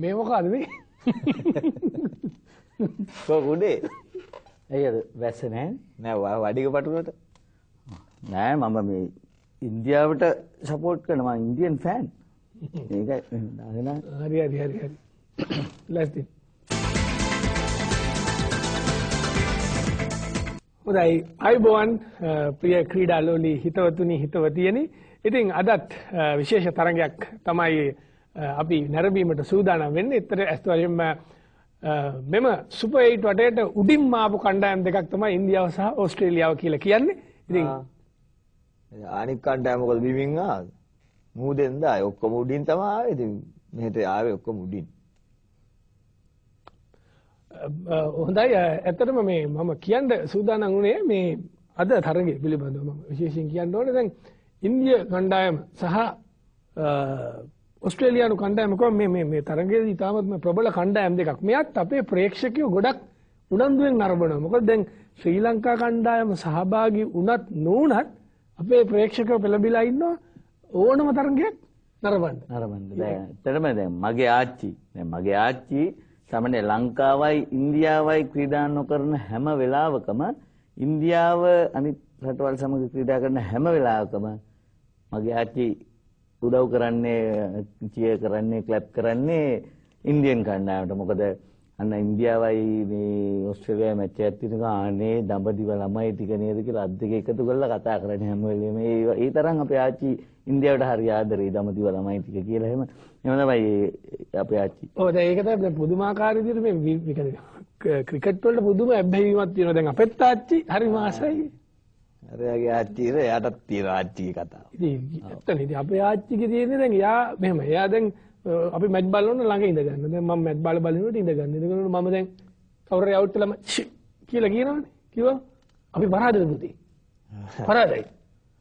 මේ මොකද මේ? කොහොමදේ? ඇයි වැස්ස නැහැ? නෑ වඩික පටුනට. නෑ මම මේ ඉන්දියාවට සපෝට් කරනවා ඉන්දියන් ෆෑන්. මේක හරි. ලැස්ති. හොඳයි අයිබෝන් ප්‍රිය ක්‍රීඩාලෝලි හිතවතුනි හිතවතියනි. ඉතින් අදත් විශේෂ තරගයක් තමයි අපි නැරඹීමට සූදානම් වෙන්නේ. ඒතර ඇස්තවලින්ම මෙම සුපර් 8 වටේට උඩින්ම ආපු කණ්ඩායම් දෙකක් තමයි ඉන්දියාව සහ ඕස්ට්‍රේලියාව කියලා කියන්නේ. ඉතින් අනික් කණ්ඩායම මොකද බිමින් ආවේ? මූදෙන්ද ආයේ ඔක්කොම උඩින් තමයි ආවේ. ඉතින් මෙහෙට ආවේ ඔක්කොම උඩින්. හොඳයි ඇත්තටම මේ මම කියන්න සූදානම් වුණේ මේ අද තරගය පිළිබඳව මම විශේෂයෙන් කියන්න ඕනේ. දැන් ඉන්දියා කණ්ඩායම සහ ඔස්ට්‍රේලියානු කණ්ඩායම මේ තරගයේදී ඉතාමත්ම ප්‍රබල කණ්ඩායම් දෙකක්. මෙයත් අපේ ප්‍රේක්ෂකයෝ ගොඩක් උනන්දුවෙන් නරඹනවා. මොකද දැන් ශ්‍රී ලංකා කණ්ඩායම සහභාගී වුණත් නොවුණත් අපේ ප්‍රේක්ෂකයෝ පෙළඹිලා ඉන්නවා ඕනම තරගයක් නරඹන්න. දැන් මගේ ආච්චි සමනේ ලංකාවයි ඉන්දියාවයි ක්‍රීඩා නොකරන හැම වෙලාවකම ඉන්දියාව අනිත් රටවල් සමග ක්‍රීඩා කරන හැම වෙලාවකම මගේ ආච්චි උදව් කරන්නේ චියර් කරන්නේ ක්ලැප් කරන්නේ ඉන්දියන් කණ්ඩායමට. මොකද අන්න ඉන්දියාවයි මේ ඕස්ට්‍රේලියාව මැච් එකක් තියෙනවා අනේ දඹදිව ළමයි ටික නේද කියලා අත් දෙක එකතු කරලා කතා කරන්නේ හැම වෙලේම. ඒ තරම් අපේ ආච්චි ඉන්දියාවට හරි ආදරේ දඹදිව ළමයි ටික කියලා එහෙම තමයි අපේ ආච්චි. ඔව් දැන් ඒක තමයි පුදුමාකාර විදිහට මේ ක්‍රිකට් වලට පුදුම ඇබ්බැහිමක් තියෙනවා. දැන් අපෙත් ආච්චි හරි මාසයි. අරයාගේ ආච්චිර එයාටත් තියෙන ආච්චිගේ කතාව. ඉතින් ඉතින් අපේ ආච්චිගේ තියෙන්නේ දැන් එයා මෙහෙම. එයා දැන් අපි මැච් බලන ළඟ ඉඳ ගන්න. දැන් මම මැච් බලනකොට ඉඳ ගන්න. ඉඳගෙන මම දැන් කවුරු අවුට් කළාම කියලා කියනවනේ. කිව්වා අපි පරාදද පුතේ. පරාදයි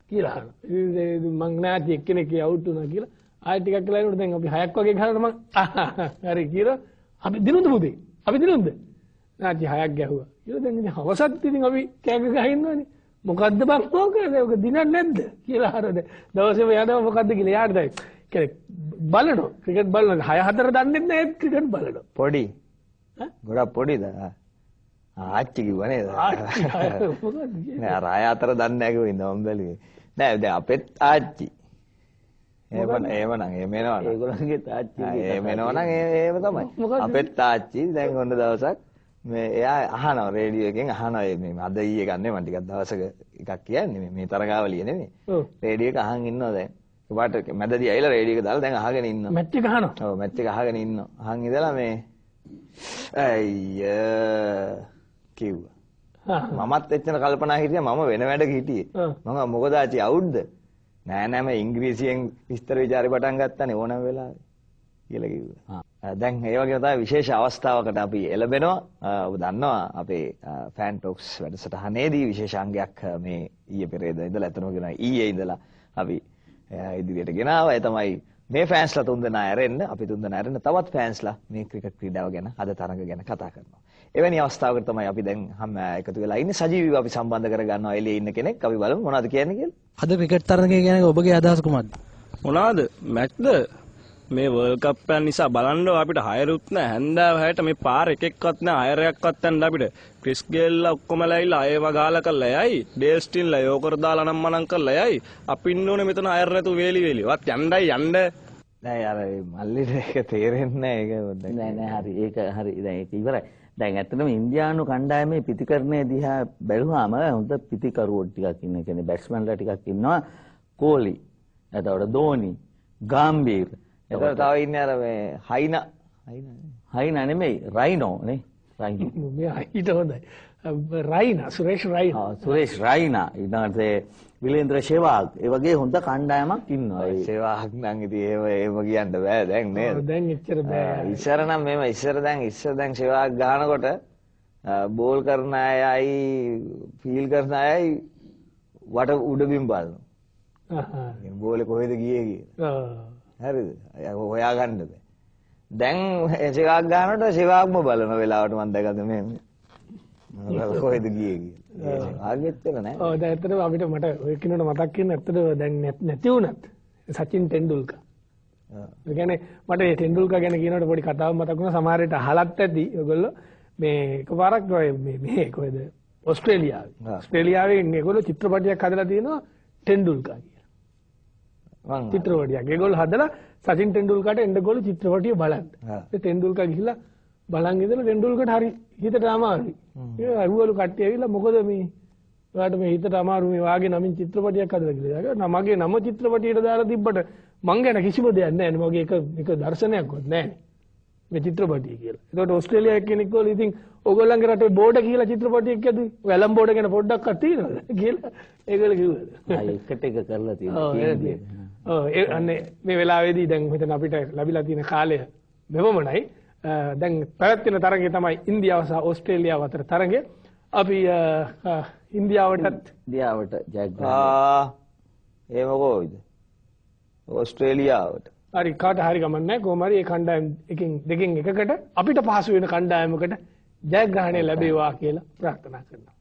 කියලා අහනවා. ඉතින් මං නැති එක්කෙනෙක් අවුට් වුණා කියලා ආයෙත් ටිකක් කියලා එනකොට දැන් අපි 6ක් වගේ ගහනකොට මං හරි කියලා අපි දිනුම්ද පුතේ. අපි දිනුම්ද? නැති 6ක් ගැහුවා. ඊට දැන් ඉතින් හවසත් ඉතින් අපි කෑග ගහ ඉන්නවනේ. මොකද්ද බං මොකද ඔක දිනන්නේ නැද්ද කියලා අහනද දවසේම යනවා මොකද්ද කියලා යාට දැන් කියන්නේ බලනවා ක්‍රිකට් බලනවා 6-4 දන්නේ නැහැ ක්‍රිකට් බලනවා පොඩි ගොඩක් පොඩිද ආච්චි කිව්වා නේද නෑ රාය අතර දන්නේ නැහැ කිව්වා ඉඳන් බැලුවේ නෑ දැන් අපෙත් ආච්චි එහෙම එනවා ඒගොල්ලන්ගේ ආච්චි එහෙම තමයි අපෙත් ආච්චි දැන් ඔන්න දවසක් මේ එයා අහනවා රේඩියෝ එකෙන් අහනවා මේ අද ඊයේ ගන්නේ මම ටිකක් දවසක එකක් කියන්නේ මේ තරගාවලිය නෙමෙයි. රේඩියෝ එක අහන් ඉන්නවා දැන්. ඒකට මැදදී ඇවිල්ලා රේඩියෝ එක දාලා දැන් අහගෙන ඉන්නවා. මැච් එක අහනවා. ඔව් මැච් එක අහගෙන ඉන්නවා. අහන් ඉඳලා මේ අයිය කිව්වා. මමත් එච්චර කල්පනා හිටියා මම වෙන වැඩක හිටියේ. මම මොකද ආච්චි අවුට්ද? නෑ මම ඉංග්‍රීසියෙන් විස්තර ਵਿਚාරේ පටන් ගත්තානේ ඕනම වෙලාවෙ කියලා කිව්වා. දැන් ඒ වගේ තමයි විශේෂ අවස්ථාවකට අපි එළඹෙනවා. ඔබ දන්නවා අපේ ෆෑන් ටොක්ස් වැඩසටහනේදී විශේෂ අංගයක් මේ ඊයේ පෙරේද ඉඳලා අතනම ගෙනා ඊයේ ඉඳලා අපි ඉදිරියට ගෙනාවා. ඒ තමයි මේ ෆෑන්ස්ලා තුන්දෙනා ඇරෙන්න අපි තුන්දෙනා ඇරෙන්න තවත් ෆෑන්ස්ලා මේ ක්‍රිකට් ක්‍රීඩාව ගැන අද තරඟ ගැන කතා කරනවා. එවැනි අවස්ථාවකට තමයි අපි දැන් හැම එකතු වෙලා ඉන්නේ. සජීවීව අපි සම්බන්ධ කරගන්නවා එළියේ ඉන්න කෙනෙක්. අපි බලමු මොනවද කියන්නේ කියලා. අද ක්‍රිකට් තරඟය ගැන ඔබගේ අදහස් කොහොමද? මොනවාද මැච්ද මේ වර්ල්ඩ් කප් එක නිසා බලන්න අපිට හයරුත් නැහැ හැන්දෑව හැට මේ පාර එකෙක්වත් නැහැ හයරයක්වත් නැහැ අපිට ක්‍රිස් ගේල්ලා ඔක්කොමලා ඇවිල්ලා අයව ගාලා කරලා යයි ඩේල් ස්ටින්ලා යෝකර දාලා නම් මනම් කරලා යයි අපි ඉන්න ඕනේ මෙතන හයර නැතුව වේලි වත් යන්න නෑ යාර මල්ලිට ඒක තේරෙන්නේ නැහැ ඒක නෑ හරි ඒක හරි දැන් ඒක ඉවරයි. දැන් ඇත්තටම ඉන්දියානු කණ්ඩායමේ පිටිකරණය දිහා බැලුවාම හොඳ පිටිකරුවෝ ටිකක් ඉන්න කියන්නේ බැට්ස්මන්ලා ටිකක් ඉන්නවා. කෝලි එතකොට ධෝනි ගාම්බීර් එතකොට තව ඉන්නේ අර මේ හයිනා නෙමෙයි රයිනෝ නේ රයිනෝ මේ හයිට හොඳයි රයිනා සුරේෂ් රයිනා ඊට විලේන්ද්‍ර සෙවාග් ඒ වගේ හොඳ කණ්ඩායමක් ඉන්නවා. සෙවාග් නම් ඉතින් ඒව කියන්න බෑ දැන් නේද? දැන් එච්චර බෑ. ඉස්සර නම් මේව ඉස්සර දැන් සෙවාග් ගහනකොට බෝල් කරන අයයි ෆීල් කරන අයයි වට උඩ බිම් බලනවා. බෝලේ කොහෙද ගියේ කියලා. හරිද? හොයා ගන්න බෑ. දැන් සෙවාග් ගන්නකොට සෙවාග්ම බලන වෙලාවට මම දැක්කද මේ කොහෙද ගියේ කියලා. ආගෙත් නෑ. ඔව් දැන් ඇත්තටම අපිට මට ඔය කිනෝට මතක් වෙන ඇත්තටම දැන් නැති වුණත් සචින් තෙන්ඩුල්කර්. ඒ කියන්නේ මට මේ ටෙන්ඩුල්කර් ගැන කියනකොට පොඩි කතාවක් මතක් වුණා. සමහර විට අහලත් ඇති ඔයගොල්ලෝ මේ එකපාරක් මේ කොහෙද ඕස්ට්‍රේලියාවේ මේගොල්ලෝ චිත්‍රපටයක් හදලා තියෙනවා ටෙන්ඩුල්කර් කියලා. චිත්‍රපටයක්. ඒගොල්ලෝ හදලා සචින් ටෙන්ඩුල්කර්ට එන්නගොල්ලෝ චිත්‍රපටිය බලන්න. ඒ ටෙන්ඩුල්කර් ගිහිල්ලා බලන් ඉඳලා ටෙන්ඩුල්කර්ට හරි හිතට අමාරුයි. ඒ අරුවලු කට්ටිය ඇවිල්ලා මොකද මේ ඔයාලට මේ හිතට අමාරු මේ වාගේ නමින් චිත්‍රපටියක් හදලා කියලා. මගේ නම චිත්‍රපටියට දාලා තිබ්බට මං ගැන කිසිම දෙයක් නැහැ නේ. මගේ එක දර්ශනයක්වත් නැහැ නේ. මේ චිත්‍රපටිය කියලා. ඒකට ඕස්ට්‍රේලියාවේ කෙනෙක් ගෝල ඉතින් ඕගොල්ලන්ගේ රටේ බෝඩ කියලා චිත්‍රපටියක් ඇදුවේ. වැලම් බෝඩ ගැන පොඩ්ඩක් අත්තිනවද කියලා ඒගොල්ලෝ කිව්වා. එකට එක කරලා තියෙනවා. ඔව් ඒ අන්නේ මේ වෙලාවේදී දැන් මෙතන අපිට ලැබිලා තියෙන කාලය මෙවමනයි. දැන් පැවැත්වෙන තරඟය තමයි ඉන්දියාව සහ ඕස්ට්‍රේලියාව අතර තරඟය. අපි ඉන්දියාවට ජයග්‍රහණය. එහෙම කොයිද? ඕස්ට්‍රේලියාවට. හරි කාට හරි ගමන්නේ කොහොම හරි ඒ කණ්ඩායම් දෙකෙන් එකකට අපිට පහසු වෙන කණ්ඩායමකට ජයග්‍රහණය ලැබේවා කියලා ප්‍රාර්ථනා කරනවා.